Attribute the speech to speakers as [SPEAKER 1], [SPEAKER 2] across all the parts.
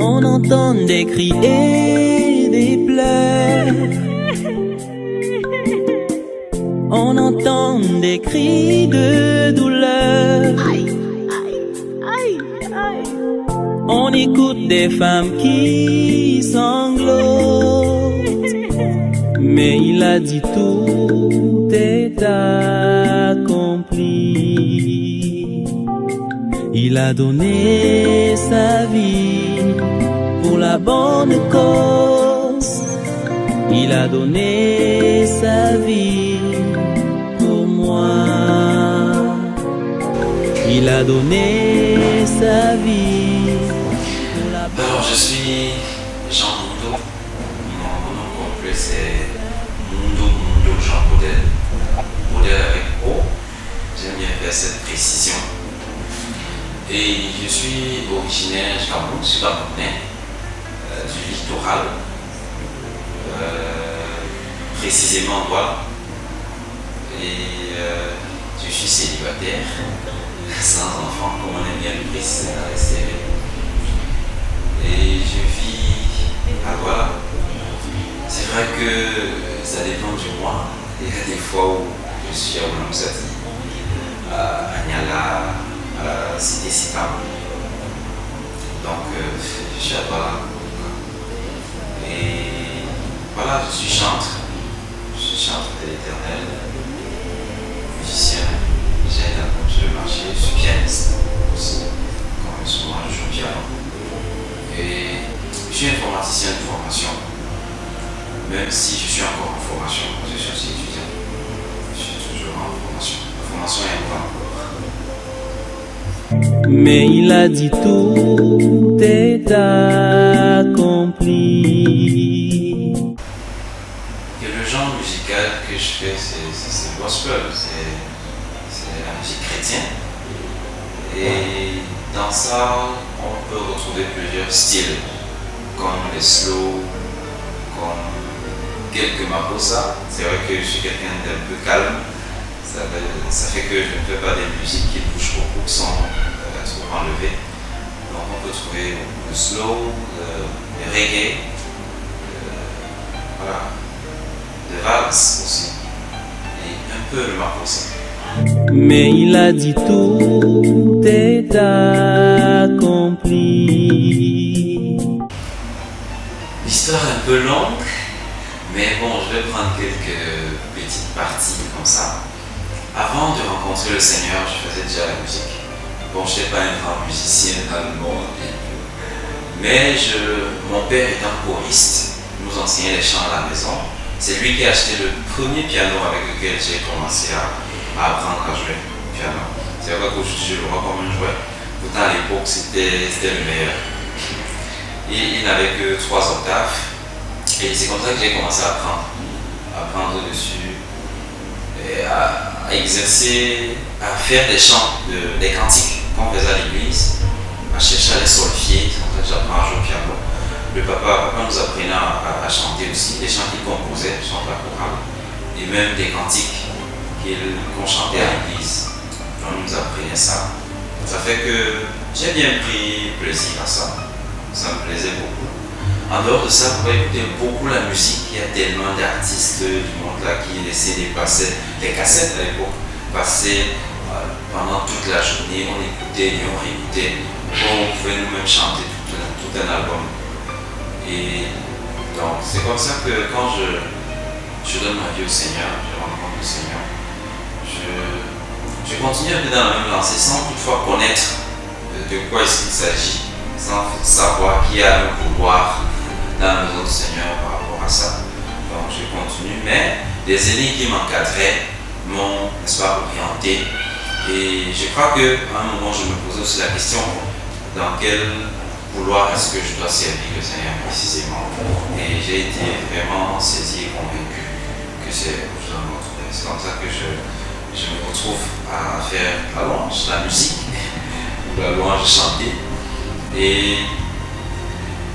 [SPEAKER 1] On entend des cris et des pleurs. On entend des cris de douleur. On écoute des femmes qui sanglotent. Mais il a dit tout est accompli. Il a donné sa vie pour la bonne cause. Il a donné sa vie pour moi. Il a donné sa vie pour la bonne cause.
[SPEAKER 2] Alors je suis Jean Mundo. Mon nom complet c'est Mundo Jean Baudel. Baudel avec O. J'aime bien faire cette précision. Et je suis originaire du Cameroun, je suis camerounais, du littoral, précisément Douala. Et je suis célibataire, sans enfant, comme on aime bien le préciser dans les CV. Et je vis à Douala. C'est vrai que ça dépend du mois. Il y a des fois où je suis à Oulamsati, à Niala, à la cité Sipam. Donc je suis à Douala. Et voilà, je suis chanteur. Je suis chanteur de l'Éternel, musicien. J'aide un peu le marché, je suis pianiste aussi. Comme souvent, je joue au piano. Et je suis informaticien de formation. Même si je suis encore en formation, je suis aussi étudiant. Je suis toujours en formation. La formation est encore.
[SPEAKER 1] Mais il a dit tout est accompli.
[SPEAKER 2] Et le genre musical que je fais, c'est gospel, c'est la musique chrétienne. Et dans ça, on peut retrouver plusieurs styles, comme les slow, comme quelques makossa. C'est vrai que je suis quelqu'un d'un peu calme. Ça fait que je ne fais pas des musiques qui bougent beaucoup, qui sont trop enlevées. Donc on peut trouver le slow, le reggae, voilà, le vals aussi, et un peu le makossa.
[SPEAKER 1] Mais il a dit tout est accompli.
[SPEAKER 2] L'histoire est un peu longue, mais bon, je vais prendre quelques petites parties comme ça. Avant de rencontrer le Seigneur, je faisais déjà la musique. Bon, je n'étais pas un grand musicien dans le monde, mais mon père étant choriste, nous enseignait les chants à la maison. C'est lui qui a acheté le premier piano avec lequel j'ai commencé à apprendre à jouer le piano. C'est vrai qu'aujourd'hui je le vois comme un jouet. Pourtant à l'époque c'était le meilleur. Et il n'avait que 3 octaves. Et c'est comme ça que j'ai commencé à apprendre dessus, et à exercer, à faire des chants, des cantiques qu'on faisait à l'église, à chercher à les solfier. C'est comme ça que j'apprends à jouer au piano. Le papa nous apprenait à chanter aussi, des chants qu'il composait, chants de la chorale, et même des cantiques qu'on chantait à l'église. On nous apprenait ça. Ça fait que j'ai bien pris plaisir à ça. Ça me plaisait beaucoup. En dehors de ça, vous pouvez écouter beaucoup la musique. Il y a tellement d'artistes du monde là qui laissaient passer les cassettes à l'époque, passer pendant toute la journée. On écoutait et on réécoutait. On pouvait nous-mêmes chanter tout un album. Et donc c'est comme ça que quand je donne ma vie au Seigneur, je rencontre le Seigneur, je continue un peu dans la même lancée sans toutefois connaître de quoi il s'agit, sans savoir qu'il y a un pouvoir dans la maison du Seigneur par rapport à ça. Donc je continue, mais des aînés qui m'encadraient m'ont, n'est-ce pas, orienté. Et je crois qu'à un moment, je me posais aussi la question, dans quel couloir est-ce que je dois servir le Seigneur précisément. Et j'ai été vraiment saisi et convaincu que c'est comme ça que je me retrouve à faire la louange, la musique, ou la louange chantée. Et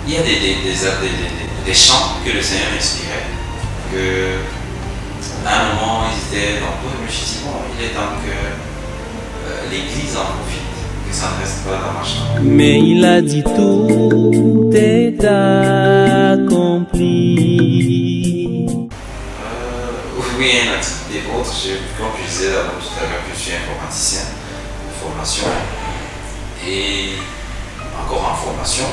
[SPEAKER 2] il y a des chants que le Seigneur inspirait, que à un moment ils étaient dans le je me suis dit, bon, il est temps que l'Église en profite, que ça ça ne reste pas dans ma chambre.
[SPEAKER 1] Mais il a dit tout est accompli.
[SPEAKER 2] Oui, une activité autre. Comme je disais tout à l'heure que je suis informaticien de formation et encore en formation.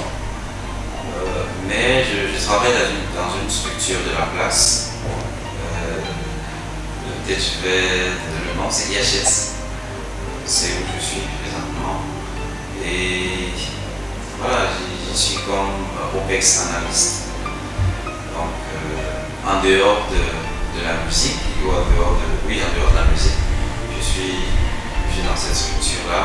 [SPEAKER 2] Mais je travaille dans une structure de la place. Peut-être je vais donner le nom, c'est IHS. C'est où je suis présentement. Et voilà, je suis comme OPEX analyste. Donc, en dehors de la musique, ou en dehors de la musique, je suis dans cette structure-là.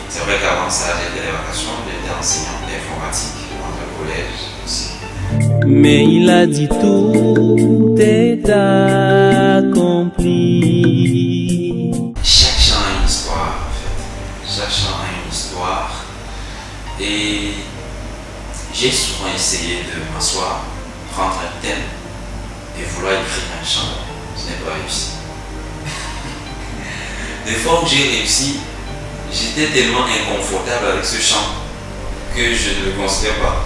[SPEAKER 2] C'est vrai qu'avant ça, j'étais des vacations, j'étais enseignant d'informatique dans un collège aussi.
[SPEAKER 1] Mais il a dit tout est accompli.
[SPEAKER 2] Chaque chant a une histoire, en fait. Chaque chant a une histoire. Et j'ai souvent essayé de m'asseoir, prendre un thème et vouloir écrire un chant. Je n'ai pas réussi. Des fois où j'ai réussi, j'étais tellement inconfortable avec ce chant que je ne le considère pas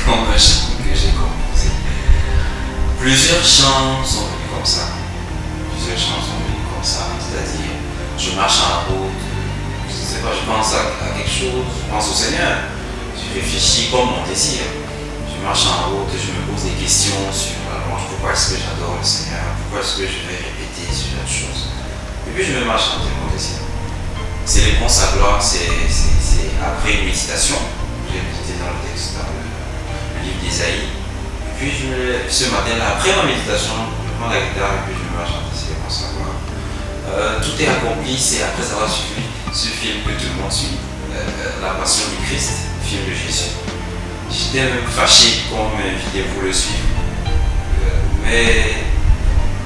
[SPEAKER 2] comme un chant que j'ai composé. Plusieurs chants sont venus comme ça. C'est-à-dire, je marche en route, je ne sais pas, je pense à quelque chose, je pense au Seigneur, je réfléchis comme mon désir. Je marche en route, je me pose des questions sur pourquoi est-ce que j'adore le Seigneur, pourquoi est-ce que je vais répéter sur une chose. Et puis je me mets à chanter mon désir. C'est réponse à gloire, c'est après une méditation. J'ai médité dans le texte, dans le livre d'Ésaïe. Et puis ce matin-là, après ma méditation, je prends la guitare et puis je me mets à chanter, c'est réponse à gloire. Tout est accompli, c'est après avoir suivi ce film que tout le monde suit, La Passion du Christ, le film de Jésus. J'étais même fâché qu'on m'invitait pour le suivre. Mais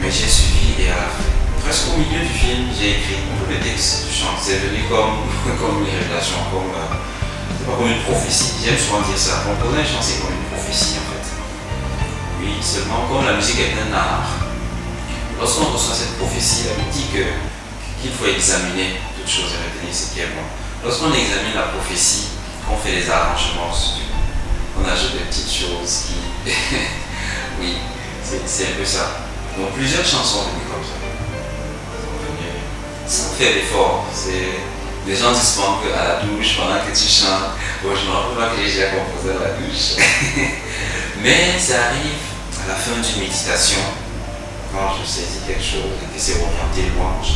[SPEAKER 2] j'ai suivi et à la fin, presque au milieu du film, j'ai écrit tout le texte du chant. C'est venu comme une révélation, c'est pas comme une prophétie. J'aime souvent dire ça. Composer un chant, c'est comme une prophétie en fait. Oui, seulement comme la musique est un art. Lorsqu'on reçoit cette prophétie, elle nous dit qu'il faut examiner toutes choses et retenir ce qui est bon. Lorsqu'on examine la prophétie, qu'on fait les arrangements au studio, on ajoute des petites choses qui... oui, c'est un peu ça. Donc plusieurs chansons venues comme ça. Sans faire d'effort. Les gens disent souvent qu'à la douche, pendant que tu chantes, bon, je ne me rappelle pas que j'ai déjà composé à la douche. Mais ça arrive à la fin d'une méditation, quand je saisis quelque chose et que c'est orienté louange,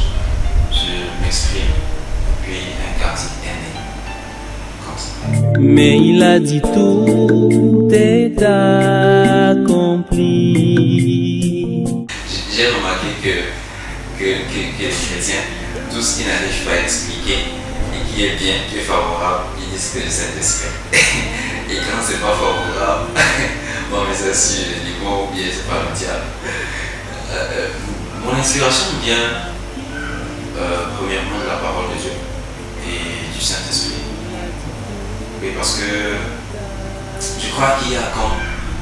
[SPEAKER 2] je m'exprime. Puis un cantique est né. Comme ça.
[SPEAKER 1] Mais il a dit tout est accompli.
[SPEAKER 2] J'ai remarqué que les chrétiens, tout ce qu'ils n'arrivent pas à expliquer et qui est bien, qui est favorable, ils disent que c'est le Saint-Esprit. Et quand c'est pas favorable, bon, mais ça suit les démons ou bien c'est pas le diable. Mon inspiration vient premièrement de la parole de Dieu et du Saint-Esprit. Oui, parce que je crois qu'il y a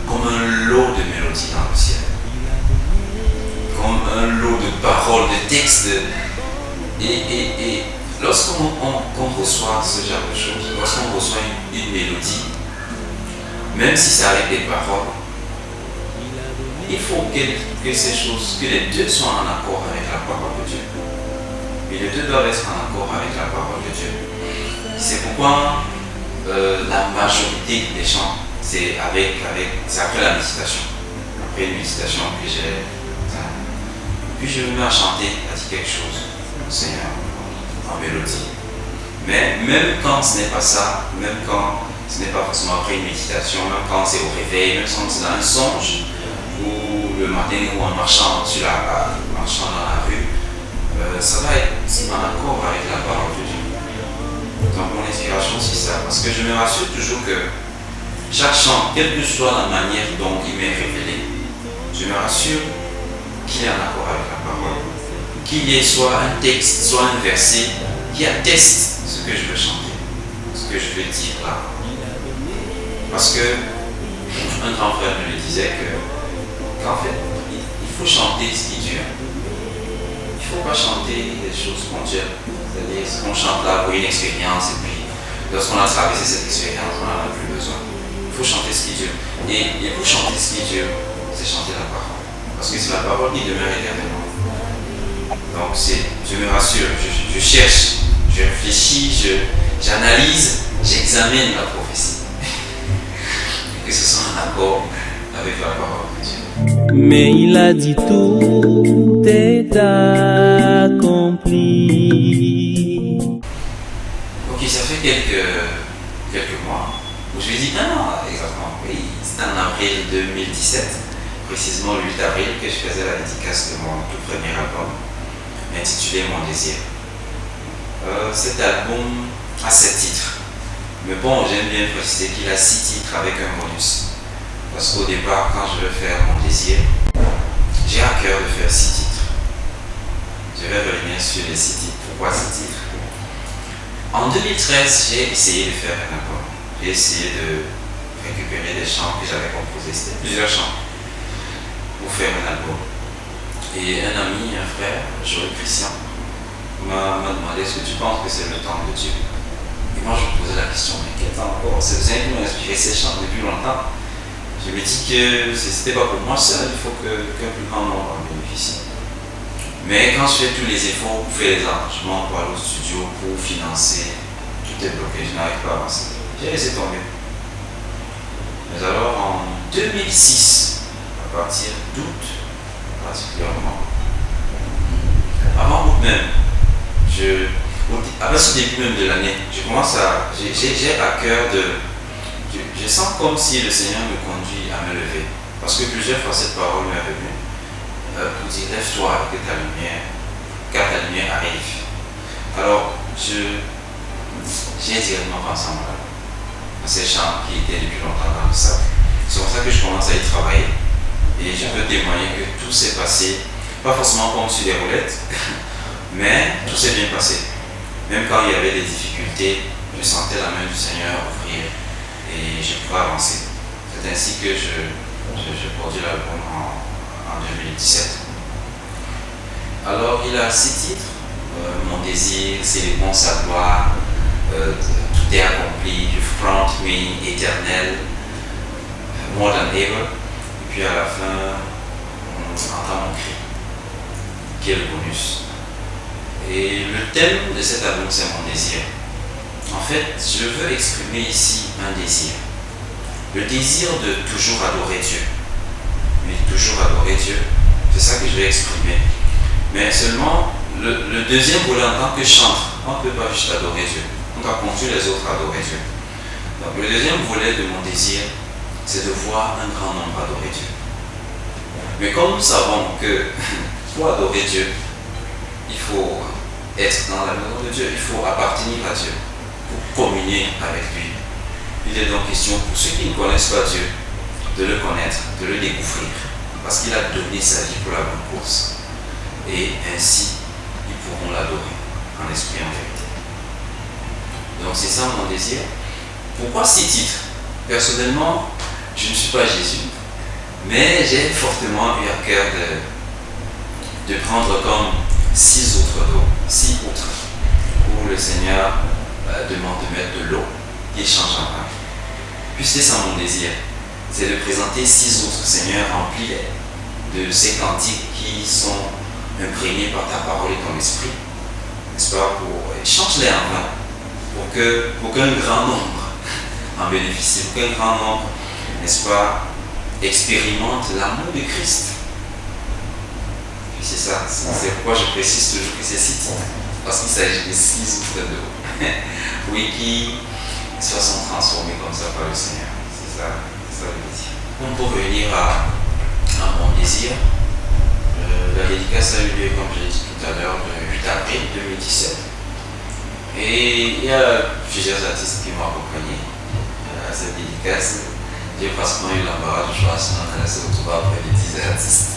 [SPEAKER 2] comme un lot de mélodies dans le ciel. Comme un lot de paroles, de textes. Et lorsqu'on reçoit ce genre de choses, lorsqu'on reçoit une mélodie, même si c'est avec des paroles, il faut que ces choses, que les deux soient en accord avec la parole de Dieu. Et les deux doivent être en accord avec la parole de Dieu. C'est pourquoi la majorité des chants, c'est après la méditation. Après une méditation que j'ai. Puis je me mets à chanter, à dire quelque chose au Seigneur en mélodie. Mais même quand ce n'est pas ça, même quand ce n'est pas forcément après une méditation, même quand c'est au réveil, même quand c'est dans un songe, ou le matin ou en marchant dans la rue, ça va être en accord avec la parole de Dieu. Donc mon inspiration c'est ça, parce que je me rassure toujours que chaque chant, quelle que soit la manière dont il m'est révélé, je me rassure qu'il est en accord avec la parole, qu'il y ait soit un texte, soit un verset qui atteste ce que je veux chanter, ce que je veux dire là. Parce que un grand frère me disait qu'en fait, il faut chanter ce qui dure. Il faut pas chanter des choses ponctuelles. C'est-à-dire qu'on chante là pour une expérience et puis lorsqu'on a traversé cette expérience, on n'en a plus besoin. Il faut chanter ce qui dure. Et pour chanter ce qui dure, c'est chanter la parole. Parce que c'est la parole qui demeure éternellement. Donc je me rassure, je cherche, je réfléchis, j'analyse, j'examine la prophétie. Que ce soit en accord avec la parole de Dieu.
[SPEAKER 1] Mais il a dit tout est accompli.
[SPEAKER 2] Ok, ça fait quelques mois où je lui ai dit, non, exactement, oui, c'était en avril 2017, précisément le 8 avril, que je faisais la dédicace de mon tout premier album, intitulé Mon Désir. Cet album a 7 titres, mais bon, j'aime bien préciser qu'il a 6 titres avec un bonus. Parce qu'au départ, quand je veux faire Mon Désir, j'ai à cœur de faire 6 titres. Je vais revenir sur les 6 titres. Pourquoi 6 titres? En 2013, j'ai essayé de faire un album. J'ai essayé de récupérer des chants que j'avais composés. C'était plusieurs chants pour faire un album. Et un ami, un frère, Joël Christian, m'a demandé, est-ce que tu penses que c'est le temps de Dieu? Et moi, je me posais la question, mais quel temps encore? C'est le Seigneur qui m'a inspiré ces chants depuis longtemps. Je me dis que ce n'était pas pour moi seul, il faut qu'un plus grand nombre en bénéficie. Mais quand je fais tous les efforts pour faire les arrangements, pour aller au studio, pour financer, tout est bloqué, je n'arrive pas à avancer. J'ai laissé tomber. Mais alors en 2006, à partir d'août particulièrement, avant août même, à partir du début même de l'année, j'ai à cœur de... Je sens comme si le Seigneur me conduit à me lever. Parce que plusieurs fois cette parole m'est venue pour dire lève-toi que ta lumière, car ta lumière arrive. Alors j'ai directement pensé à mon album, à ces chants qui étaient depuis longtemps dans le sac. C'est pour ça que je commence à y travailler. Et je peux témoigner que tout s'est passé, pas forcément comme sur des roulettes, mais tout s'est bien passé. Même quand il y avait des difficultés, je sentais la main du Seigneur ouvrir. Et je pouvais avancer. C'est ainsi que je produis l'album en 2017. Alors il a 6 titres. Mon désir, célébrons sa gloire, tout est accompli, du front, oui, éternel, more than ever. Et puis à la fin, on entend mon cri, qui est le bonus. Et le thème de cet album, c'est mon désir. En fait, je veux exprimer ici un désir. Le désir de toujours adorer Dieu. Mais toujours adorer Dieu, c'est ça que je vais exprimer. Mais seulement, le deuxième volet en tant que chantre, on ne peut pas juste adorer Dieu. On doit conduire les autres à adorer Dieu. Donc le deuxième volet de mon désir, c'est de voir un grand nombre adorer Dieu. Mais comme nous savons que pour adorer Dieu, il faut être dans la maison de Dieu, il faut appartenir à Dieu. Communier avec lui. Il est donc question pour ceux qui ne connaissent pas Dieu de le connaître, de le découvrir, parce qu'il a donné sa vie pour la bonne cause. Et ainsi, ils pourront l'adorer en esprit et en vérité. Donc c'est ça mon désir. Pourquoi 6 titres? Personnellement, je ne suis pas Jésus, mais j'ai fortement eu à cœur de prendre comme 6 autres dons, 6 autres, où le Seigneur demande de mettre de l'eau qui change en vin. Puis c'est ça mon désir, c'est de présenter 6 autres Seigneurs remplis de ces cantiques qui sont imprégnés par ta parole et ton esprit, n'est-ce pas, pour change-les en vin, pour qu'un grand nombre en bénéficie, pour qu'un grand nombre, n'est-ce pas, expérimente l'amour de Christ. Puis c'est ça, c'est pourquoi je précise toujours que c'est 6 titres, parce qu'il s'agit de 6 autres d'eau. Oui, qui se sont transformés comme ça par le Seigneur. C'est ça le désir. Donc pour revenir à mon désir, la dédicace a eu lieu, comme j'ai dit tout à l'heure, le 8 avril 2017. Et il y a plusieurs artistes qui m'ont accompagné à cette dédicace. J'ai pratiquement eu l'embarras de choix, sinon on allait se retrouver après les 10 artistes.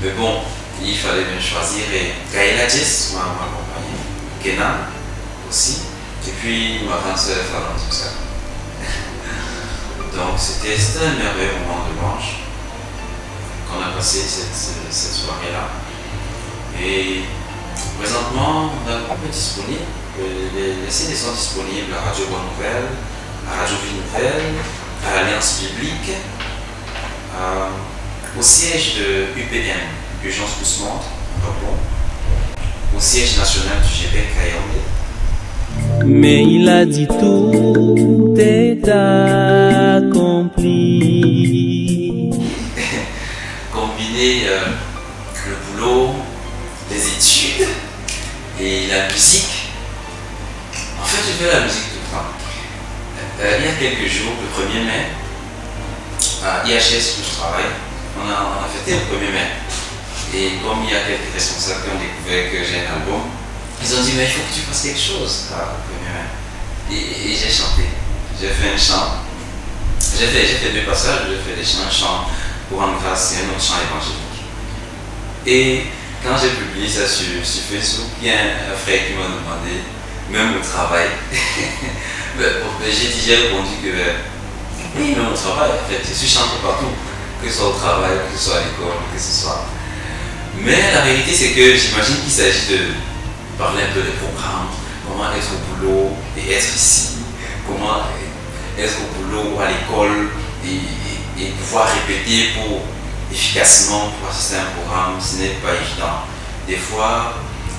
[SPEAKER 2] Mais bon, il fallait bien choisir. Et Gaëla Jess m'a accompagné. Kenan aussi, et puis ma grande soeur Fallon, tout ça. Donc c'était un merveilleux moment de louange qu'on a passé cette soirée-là. Et disponibles. Les CD sont disponibles à Radio Bonne Nouvelle, à Radio Vie Nouvelle, à l'Alliance Biblique, au siège de UPM, Urgence Poussemonde, au siège national du GP Kayonde.
[SPEAKER 1] Mais il a dit tout est accompli.
[SPEAKER 2] Combiner le boulot, les études et la musique. En fait, je fais la musique tout le temps. Il y a quelques jours, le 1er mai, à IHS où je travaille, on a fêté le 1er mai. Et comme il y a quelques responsables qui ont découvert que j'ai un album, ils ont dit mais il faut que tu fasses quelque chose le 1er mai. Et j'ai chanté. J'ai fait un chant. J'ai fait 2 passages, j'ai fait des chants, un chant pour rendre grâce et un autre chant évangélique. Et quand j'ai publié ça sur Facebook, il y a un frère qui m'a demandé, même au travail, j'ai répondu que oui, même au travail, en fait, je suis chanté partout, que ce soit au travail, que ce soit à l'école, que ce soit. Mais la réalité, c'est que j'imagine qu'il s'agit de parler un peu des programmes, comment être au boulot et être ici, comment être au boulot, à l'école et pouvoir répéter efficacement pour assister à un programme, ce n'est pas évident. Des fois,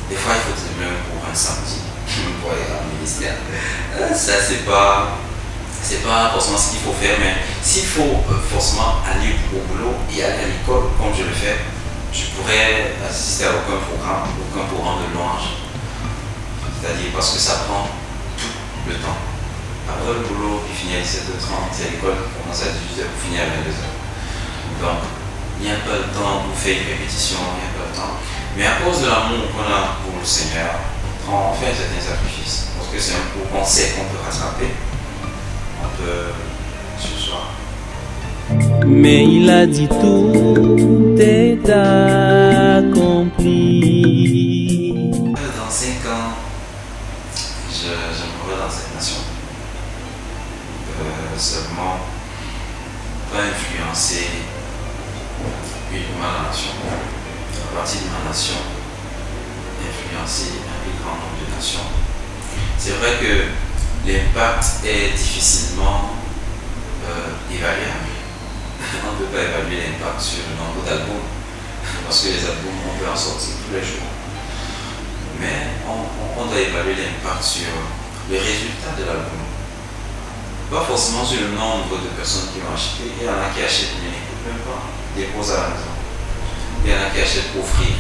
[SPEAKER 2] il faut être même pour un samedi, pour aller au ministère. Ça, c'est pas forcément ce qu'il faut faire, mais s'il faut forcément aller au boulot et aller à l'école, comme je le fais, je pourrais assister à aucun programme de louange. C'est-à-dire parce que ça prend tout le temps. Après le boulot, il finit à 17h30, c'est à l'école qui commence à 18h pour finir à 22h. Donc, il n'y a pas le temps pour faire une répétition, il n'y a pas le temps. Mais à cause de l'amour qu'on a pour le Seigneur, on fait un certain sacrifice. Parce que c'est un coup qu'on sait qu'on peut rattraper. On peut ce soir.
[SPEAKER 1] Mais il a dit tout est accompli.
[SPEAKER 2] Dans 5 ans, je mourrai dans cette nation. Seulement, pas influencer uniquement la nation. À partir de ma nation, influencer un plus grand nombre de nations. C'est vrai que l'impact est difficilement évaluable. On ne peut pas évaluer l'impact sur le nombre d'albums, parce que les albums, on peut en sortir tous les jours. Mais on doit évaluer l'impact sur le résultat de l'album. Pas forcément sur le nombre de personnes qui vont acheter. Il y en a qui achètent, mais n'écoutent même pas, déposent à la maison. Il y en a qui achètent pour offrir.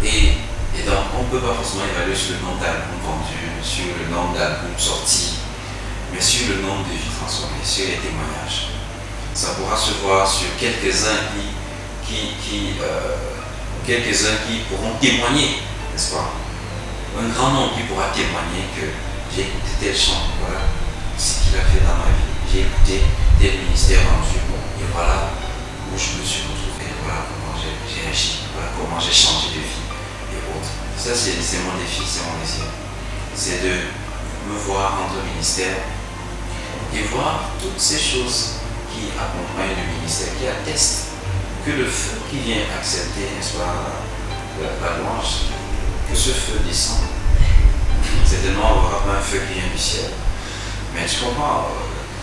[SPEAKER 2] Et donc, on ne peut pas forcément évaluer sur le nombre d'albums vendus, sur le nombre d'albums sortis, mais sur le nombre de vies transformées, sur les témoignages. Ça pourra se voir sur quelques-uns qui pourront témoigner, n'est-ce pas? Un grand nombre qui pourra témoigner que j'ai écouté tel chant, voilà ce qu'il a fait dans ma vie. J'ai écouté tel ministère rendu, et voilà où je me suis retrouvé, voilà comment j'ai agi, voilà comment j'ai changé de vie et autres. Ça, c'est mon défi, c'est mon désir. C'est de me voir rendre le ministère et voir toutes ces choses qui accompagnent le ministère, qui attestent que le feu qui vient accepter, n'est-ce pas, la louange, que ce feu descend. Certainement, on n'aura pas un feu qui vient du ciel. Mais tu comprends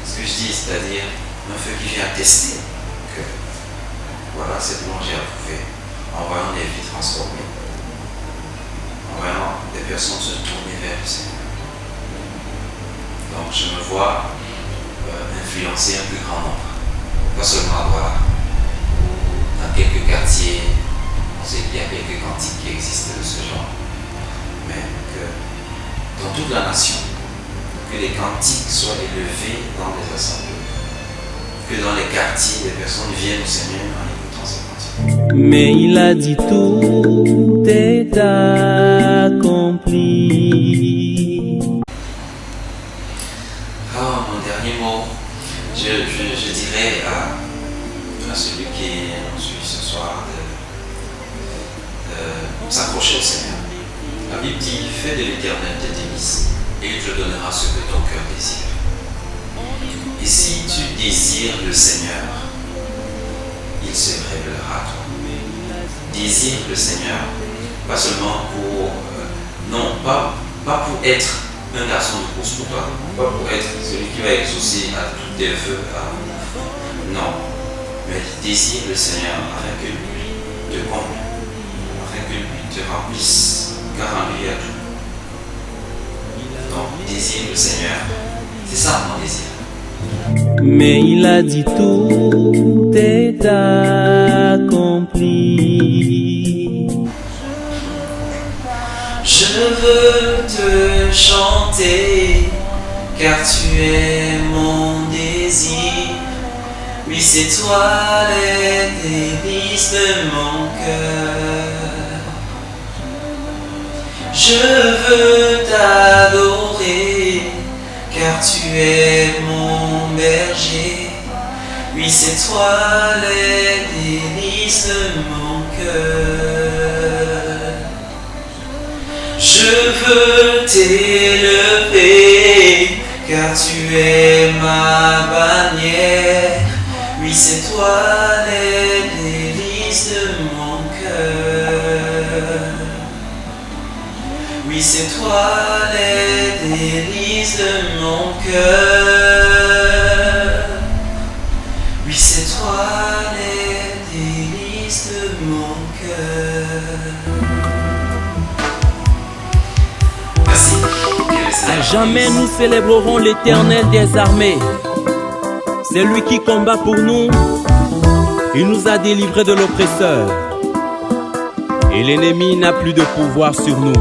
[SPEAKER 2] ce que je dis, c'est-à-dire un feu qui vient attester que voilà, cette louange est approuvée, en voyant des vies transformées, en voyant des personnes se tourner vers le Seigneur. Donc je me vois influencer un plus grand nombre. Pas seulement à Douala, ou dans quelques quartiers, on sait qu'il y a quelques cantiques qui existent de ce genre, mais que dans toute la nation, que les cantiques soient élevés dans les assemblées, que dans les quartiers, les personnes viennent au Seigneur en écoutant ces cantiques.
[SPEAKER 1] Mais il a dit tout est accompli.
[SPEAKER 2] Mon dernier mot, je dirais à celui qui nous suit ce soir de s'accrocher au Seigneur. La Bible dit, fais de l'Éternel tes délices et il te donnera ce que ton cœur désire. Et si tu désires le Seigneur, il se révélera à toi. Désire le Seigneur, pas seulement pour Non, pas pour être un garçon de course pour toi, pas pour être celui qui va exaucer à tous tes vœux. Non, mais désire le Seigneur afin que lui te comble, afin que lui te remplisse, car en lui il y a tout. Donc, désire le Seigneur, c'est ça mon désir.
[SPEAKER 1] Mais il a dit tout est accompli.
[SPEAKER 2] Je veux te chanter, car tu es mon désir. Oui, c'est toi les délices de mon cœur. Je veux t'adorer, car tu es mon berger. Oui, c'est toi les délices de mon cœur. Je veux t'élever, car tu es ma bannière. Oui, c'est toi les délices de mon cœur. Oui, c'est toi les délices de mon cœur. Oui, c'est toi les délices de mon cœur. Merci.
[SPEAKER 1] À jamais nous célébrerons l'Éternel des armées. C'est lui qui combat pour nous. Il nous a délivrés de l'oppresseur. Et l'ennemi n'a plus de pouvoir sur nous.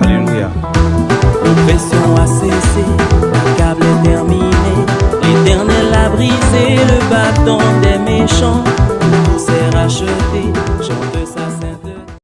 [SPEAKER 1] Alléluia. L'oppression a cessé, l'accable est terminé. L'Éternel a brisé le bâton des méchants. Tout s'est racheté, chante sa